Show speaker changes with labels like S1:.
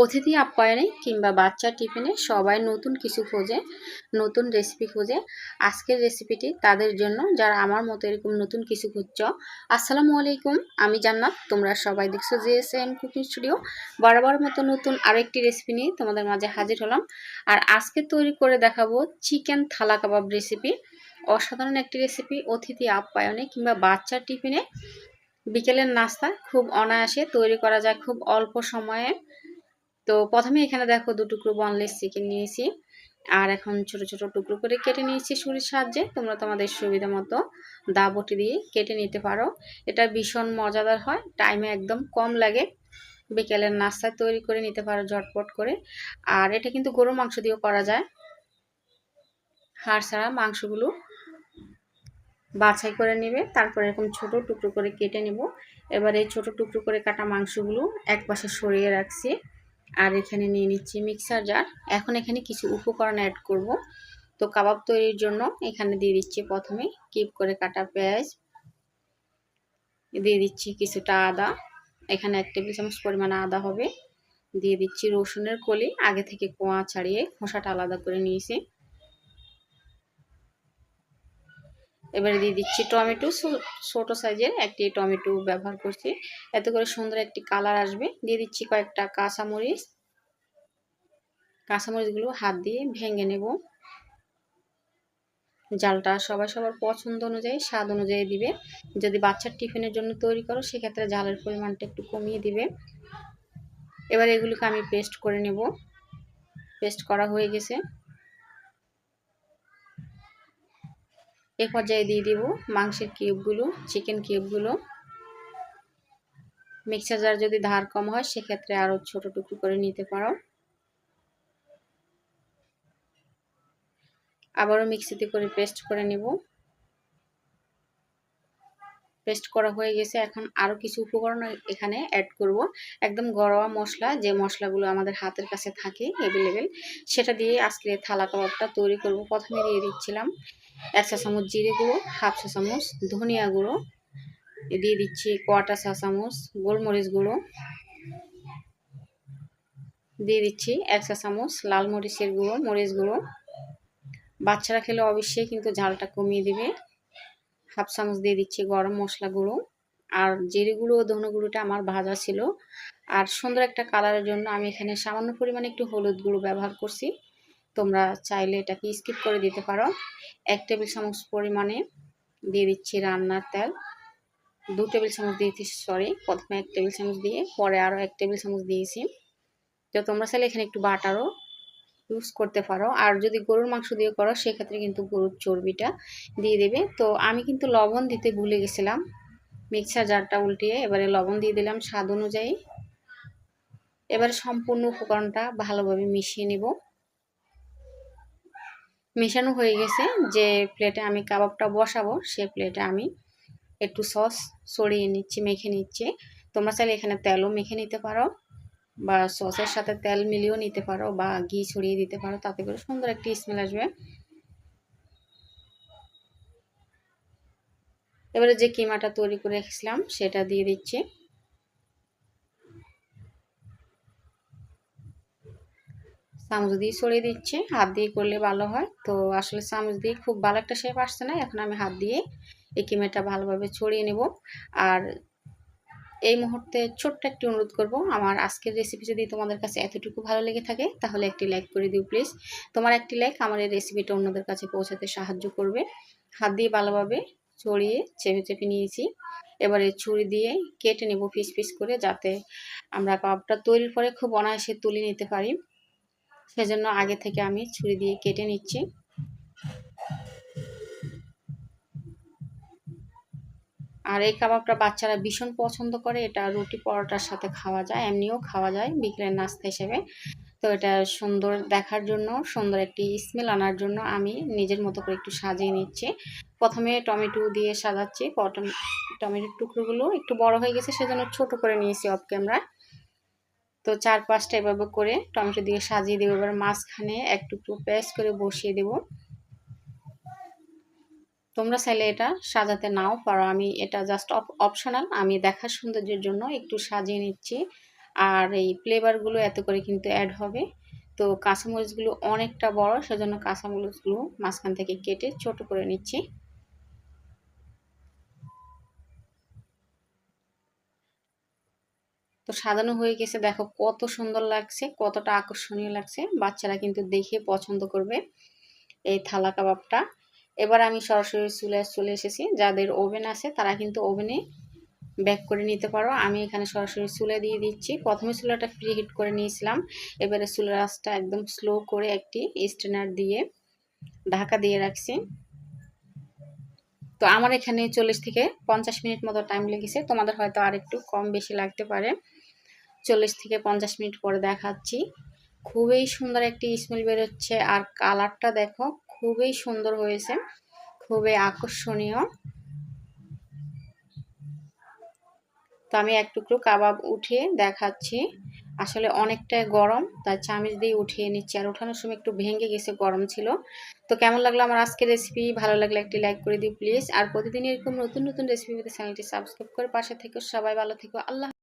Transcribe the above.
S1: অতিথি আপ্যায়নে কিংবা বাচ্চার টিফিনে সবাই নতুন কিছু খোঁজে, নতুন রেসিপি খোঁজে। আজকের রেসিপিটি তাদের জন্য যারা আমার মতো এরকম নতুন কিছু খুঁজছ। আসসালামু আলাইকুম, আমি জান্নাত। তোমরা সবাই দেখছো জিএসএম কুকিং স্টুডিও। বরাবর মতো নতুন আরেকটি রেসিপি নিয়ে তোমাদের মাঝে হাজির হলাম। আর আজকে তৈরি করে দেখাবো চিকেন থালা কাবাব রেসিপি। অসাধারণ একটি রেসিপি অতিথি আপ্যায়নে কিংবা বাচ্চার টিফিনে, বিকেলের নাস্তা খুব অনায়াসে তৈরি করা যায় খুব অল্প সময়ে। তো প্রথমে এখানে দেখো 2 টুকরো বোনলেস চিকেন নিয়েছি, আর এখন ছোট ছোট টুকরো করে কেটে নিয়েছি ছুরির সাহায্যে। তোমরা তোমাদের সুবিধা মতো দা বটি দিয়ে কেটে নিতে পারো। এটা ভীষণ মজাদার হয়, টাইমে একদম কম লাগে, বিকেলের নাস্তা তৈরি করে নিতে পারো ঝটপট করে। আর এটা কিন্তু গরুর মাংস দিয়েও করা যায়। হাড় ছাড়া মাংসগুলো বাছাই করে নেবে, তারপর এরকম ছোট টুকরো করে কেটে নেব। এবার এই ছোট টুকরো করে কাটা মাংসগুলো একপাশে সরিয়ে রাখছি। আর এখানে নিয়ে নিচ্ছি মিক্সার জার। এখন এখানে কিছু উপকরণ অ্যাড করব। তো কাবাব তৈরির জন্য এখানে দিয়ে দিচ্ছি প্রথমে কিপ করে কাটা পেঁয়াজ, দিয়ে দিচ্ছি কিছুটা আদা, এখানে 1 টেবিল চামচ পরিমাণ আদা হবে। দিয়ে দিচ্ছি রসুনের কলি, আগে থেকে কোয়া ছাড়িয়ে খোসাটা আলাদা করে নিয়েছি। এবারে দিয়ে দিচ্ছি টমেটো, ছোট সাইজের একটি টমেটো ব্যবহার করছি, এতে করে সুন্দর একটি কালার আসবে। দিয়ে দিচ্ছি কয়েকটা কাঁচামরিচ, কাঁচামরিচগুলো হাত দিয়ে ভেঙে নেব। জালটা সবাই সবার পছন্দ অনুযায়ী স্বাদ অনুযায়ী দিবে। যদি বাচ্চার টিফিনের জন্য তৈরি করো সেক্ষেত্রে ঝালের পরিমাণটা একটু কমিয়ে দিবে। এবার এগুলোকে আমি পেস্ট করে নেব। পেস্ট করা হয়ে গেছে। এ পর্যায়ে দিয়ে দিব মাংসের কিউবগুলো, চিকেন কিউবগুলো। মিক্সার জার যদি ধার কম হয় সেক্ষেত্রে আরও ছোট টুকরো করে নিতে পারো। আবারও মিক্সিতে করে পেস্ট করে নেব। পেস্ট করা হয়ে গেছে। এখন আরও কিছু উপকরণ এখানে অ্যাড করব। একদম ঘরোয়া মশলা, যে মশলাগুলো আমাদের হাতের কাছে থাকে অ্যাভেলেবেল, সেটা দিয়ে আজকে থালা কাবাবটা তৈরি করব। প্রথমে দিয়ে দিচ্ছিলাম 1 চা চামচ জিরে গুঁড়ো, 1/2 চা চামচ ধনিয়া গুঁড়ো, দিয়ে দিচ্ছি 1/4 চা চামচ গোলমরিচ গুঁড়ো, দিয়ে দিচ্ছি 1 চা চামচ লাল মরিচের গুঁড়ো, মরিচ গুঁড়ো। বাচ্চারা খেলে অবশ্যই কিন্তু ঝালটা কমিয়ে দিবে। 1/2 চামচ দিয়ে দিচ্ছি গরম মশলা গুঁড়ো। আর জিরে গুঁড়ো ও ধনে গুঁড়োটা আমার ভাজা ছিল। আর সুন্দর একটা কালারের জন্য আমি এখানে সামান্য পরিমাণে একটু হলুদ গুঁড়ো ব্যবহার করছি। তোমরা চাইলে এটাকে স্কিপ করে দিতে পারো। 1 টেবিল চামচ পরিমাণে দিয়ে দিচ্ছি রান্নার তেল। 2 টেবিল চামচ দিয়েছি, প্রথমে 1 টেবিল চামচ দিয়ে পরে আরও 1 টেবিল চামচ দিয়েছি। তো তোমরা চাইলে এখানে একটু বাটারও ইউজ করতে পারো। আর যদি গরুর মাংস দিয়ে করো সেক্ষেত্রে কিন্তু গরুর চর্বিটা দিয়ে দেবে। তো আমি কিন্তু লবণ দিতে ভুলে গেছিলাম। মিক্সার জারটা উল্টিয়ে এবারে লবণ দিয়ে দিলাম স্বাদ অনুযায়ী। এবারে সম্পূর্ণ উপকরণটা ভালোভাবে মিশিয়ে নেব। মেশানো হয়ে গেছে। যে প্লেটে আমি কাবাবটা বসাবো সে প্লেটে আমি একটু সস ছড়িয়ে নিচ্ছি, মেখে নিচ্ছি। তোমরা চাইলে এখানে তেলও মেখে নিতে পারো, বা সসের সাথে তেল মিলিয়েও নিতে পারো, বা ঘি ছড়িয়ে দিতে পারো, তাতে করে সুন্দর একটি স্মেল আসবে। এবারে যে কিমাটা তৈরি করে রেখেছিলাম সেটা দিয়ে দিচ্ছি। চামচ দিয়ে ছড়িয়ে দিচ্ছি, হাত দিয়ে করলে ভালো হয়। তো আসলে চামচ দিয়ে খুব ভালো একটা শেপ আসছে না, এখন আমি হাত দিয়ে এই কিমাটা ভালোভাবে ছড়িয়ে নেব। আর এই মুহূর্তে ছোট্ট একটি অনুরোধ করব, আমার আজকের রেসিপি যদি তোমাদের কাছে এতটুকু ভালো লেগে থাকে তাহলে একটি লাইক করে দিও প্লিজ। তোমার একটি লাইক আমার এই রেসিপিটা অন্যদের কাছে পৌঁছাতে সাহায্য করবে। হাত দিয়ে ভালোভাবে ছড়িয়ে চেপে চেপে নিয়েছি। এবারে ছুরি দিয়ে কেটে নেব পিস পিস করে, যাতে আমরা কাবাবটা তৈরির পরে খুব অনায়াসে তুলে নিতে পারি। সেজন্য আগে থেকে আমি ছুরি দিয়ে কেটে নিচ্ছি। আর এই কাবাবটা বাচ্চারা ভীষণ পছন্দ করে। এটা রুটি পরোটার সাথে খাওয়া যায়, এমনিও খাওয়া যায় বিকেলের নাস্তা হিসেবে। তো এটা সুন্দর দেখার জন্য, সুন্দর একটি স্মেল আনার জন্য আমি নিজের মতো করে একটু সাজিয়ে নিচ্ছি। প্রথমে টমেটো দিয়ে সাজাচ্ছি। টমেটোর টুকরোগুলো একটু বড় হয়ে গেছে সেজন্য ছোট করে নিয়েছি অফ ক্যামেরা। তো 4-5টা এভাবে করে টমেটো দিয়ে সাজিয়ে দেবো। এবার মাঝখানে এক টুকরো পেস্ট করে বসিয়ে দেবো। তোমরা চাইলে এটা সাজাতে নাও পারো, আমি এটা জাস্ট অপশনাল, আমি দেখার সৌন্দর্যের জন্য একটু সাজিয়ে নিচ্ছি। আর এই ফ্লেভারগুলো এত করে কিন্তু অ্যাড হবে। তো কাঁচামরিচগুলো অনেকটা বড়, সেজন্য কাঁচামরিচগুলো মাঝখান থেকে কেটে ছোট করে নিচ্ছি। তো সাজানো হয়ে গেছে, দেখো কত সুন্দর লাগছে, কতটা আকর্ষণীয় লাগছে। বাচ্চারা কিন্তু দেখে পছন্দ করবে এই থালা কাবাবটা। এবার আমি সরাসরি চলে এসেছি। যাদের ওভেন আছে তারা কিন্তু ওভেনে বেক করে নিতে পারো। আমি এখানে সরাসরি চুলা দিয়ে দিচ্ছি। প্রথমে চুলাটা প্রি হিট করে নিয়েছিলাম, এবারে চুলার আঁচটা একদম স্লো করে একটি স্ট্যান্ডার দিয়ে ঢাকা দিয়ে রাখছি। তো আমার এখানে 40 থেকে 50 মিনিট মতো টাইম লেগেছে, তোমাদের হয়তো আর একটু কম বেশি লাগতে পারে। 40 থেকে 50 মিনিট পরে দেখাচ্ছি। খুবই সুন্দর একটি স্মেল বেরোচ্ছে, আর কালারটা দেখো খুবই সুন্দর হয়েছে, খুবই আকর্ষণীয়। তো আমি এক টুকরো কাবাব উঠিয়ে দেখাচ্ছি। আসলে অনেকটাই গরম, তাই চামিচ দিয়ে উঠিয়ে নিচ্ছি, আর ওঠানোর সময় একটু ভেঙে গেছে, গরম ছিল। তো কেমন লাগলো আমার আজকের রেসিপি? ভালো লাগলে একটি লাইক করে দিও প্লিজ। আর প্রতিদিন এরকম নতুন নতুন রেসিপি পেতে চ্যানেলটি সাবস্ক্রাইব করে পাশে থেকো। সবাই ভালো থেকো। আল্লাহ।